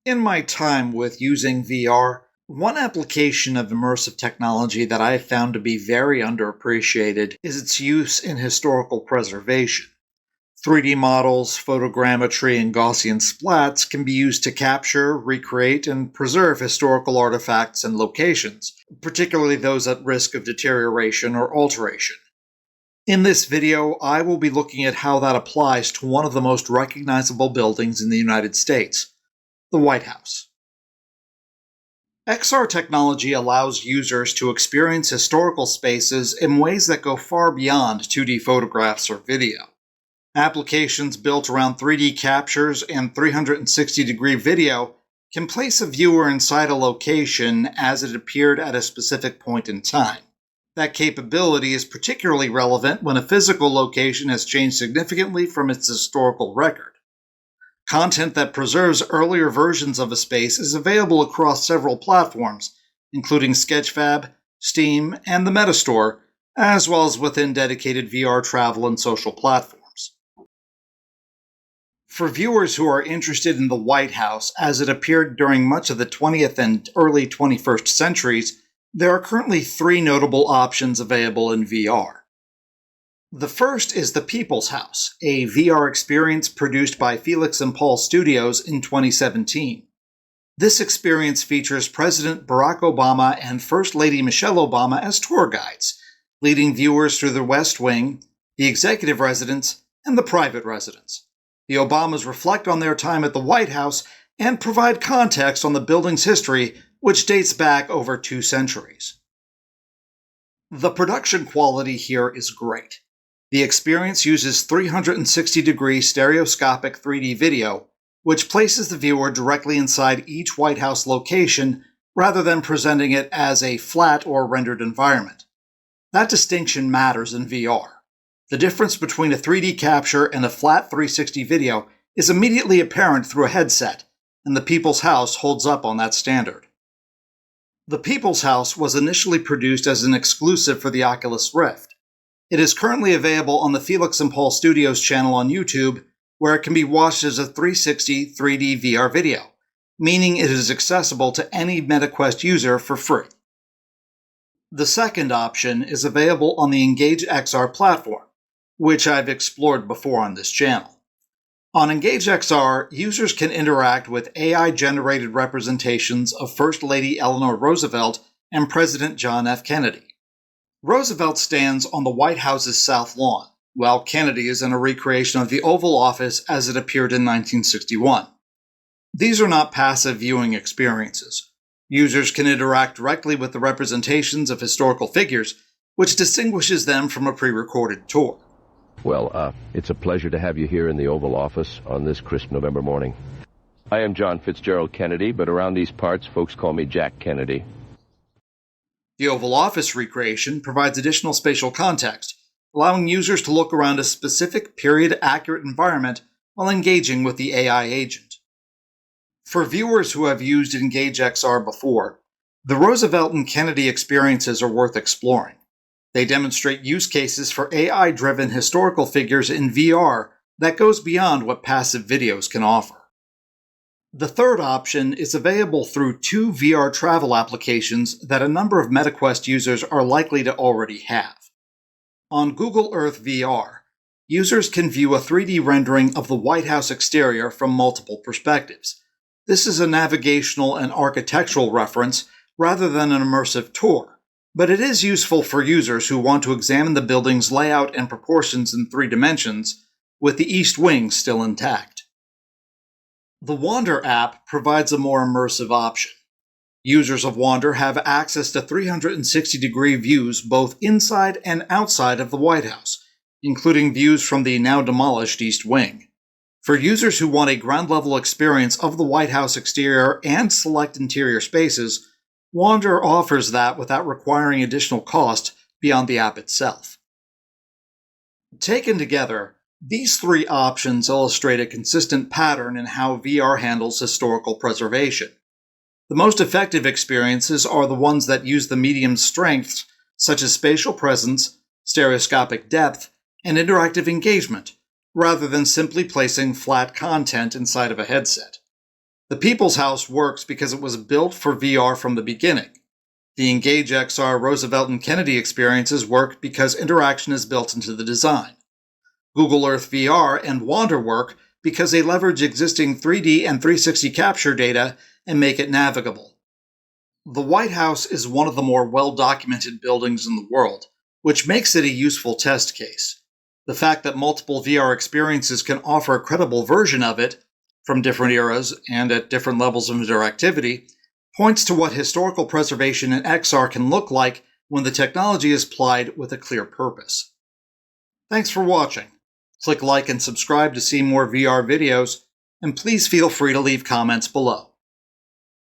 In my time with using VR, one application of immersive technology that I have found to be very underappreciated is its use in historical preservation. 3D models, photogrammetry, and Gaussian splats can be used to capture, recreate, and preserve historical artifacts and locations, particularly those at risk of deterioration or alteration. In this video, I will be looking at how that applies to one of the most recognizable buildings in the United States, the White House. XR technology allows users to experience historical spaces in ways that go far beyond 2D photographs or video. Applications built around 3D captures and 360-degree video can place a viewer inside a location as it appeared at a specific point in time. That capability is particularly relevant when a physical location has changed significantly from its historical record. Content that preserves earlier versions of a space is available across several platforms, including Sketchfab, Steam, and the Metastore, as well as within dedicated VR travel and social platforms. For viewers who are interested in the White House as it appeared during much of the 20th and early 21st centuries, there are currently three notable options available in VR. The first is the People's House, a VR experience produced by Felix and Paul Studios in 2017. This experience features President Barack Obama and First Lady Michelle Obama as tour guides, leading viewers through the West Wing, the executive residence, and the private residence. The Obamas reflect on their time at the White House and provide context on the building's history, which dates back over 2 centuries. The production quality here is great. The experience uses 360-degree stereoscopic 3D video, which places the viewer directly inside each White House location rather than presenting it as a flat or rendered environment. That distinction matters in VR. The difference between a 3D capture and a flat 360 video is immediately apparent through a headset, and the People's House holds up on that standard. The People's House was initially produced as an exclusive for the Oculus Rift. It is currently available on the Felix and Paul Studios channel on YouTube, where it can be watched as a 360 3D VR video, meaning it is accessible to any MetaQuest user for free. The second option is available on the Engage XR platform, which I've explored before on this channel. On Engage XR, users can interact with AI-generated representations of First Lady Eleanor Roosevelt and President John F. Kennedy. Roosevelt stands on the White House's South Lawn, while Kennedy is in a recreation of the Oval Office as it appeared in 1961. These are not passive viewing experiences. Users can interact directly with the representations of historical figures, which distinguishes them from a pre-recorded tour. Well, it's a pleasure to have you here in the Oval Office on this crisp November morning. I am John Fitzgerald Kennedy, but around these parts, folks call me Jack Kennedy. The Oval Office recreation provides additional spatial context, allowing users to look around a specific period-accurate environment while engaging with the AI agent. For viewers who have used Engage XR before, the Roosevelt and Kennedy experiences are worth exploring. They demonstrate use cases for AI-driven historical figures in VR that goes beyond what passive videos can offer. The third option is available through 2 VR travel applications that a number of MetaQuest users are likely to already have. On Google Earth VR, users can view a 3D rendering of the White House exterior from multiple perspectives. This is a navigational and architectural reference rather than an immersive tour, but it is useful for users who want to examine the building's layout and proportions in 3 dimensions, with the East Wing still intact. The Wander app provides a more immersive option. Users of Wander have access to 360-degree views both inside and outside of the White House, including views from the now demolished East Wing. For users who want a ground-level experience of the White House exterior and select interior spaces, Wander offers that without requiring additional cost beyond the app itself. Taken together, these 3 options illustrate a consistent pattern in how VR handles historical preservation. The most effective experiences are the ones that use the medium's strengths, such as spatial presence, stereoscopic depth, and interactive engagement, rather than simply placing flat content inside of a headset. The People's House works because it was built for VR from the beginning. The Engage XR Roosevelt and Kennedy experiences work because interaction is built into the design. Google Earth VR and Wander work because they leverage existing 3D and 360 capture data and make it navigable. The White House is one of the more well-documented buildings in the world, which makes it a useful test case. The fact that multiple VR experiences can offer a credible version of it, from different eras and at different levels of interactivity, points to what historical preservation in XR can look like when the technology is applied with a clear purpose. Thanks for watching. Click like and subscribe to see more VR videos, and please feel free to leave comments below.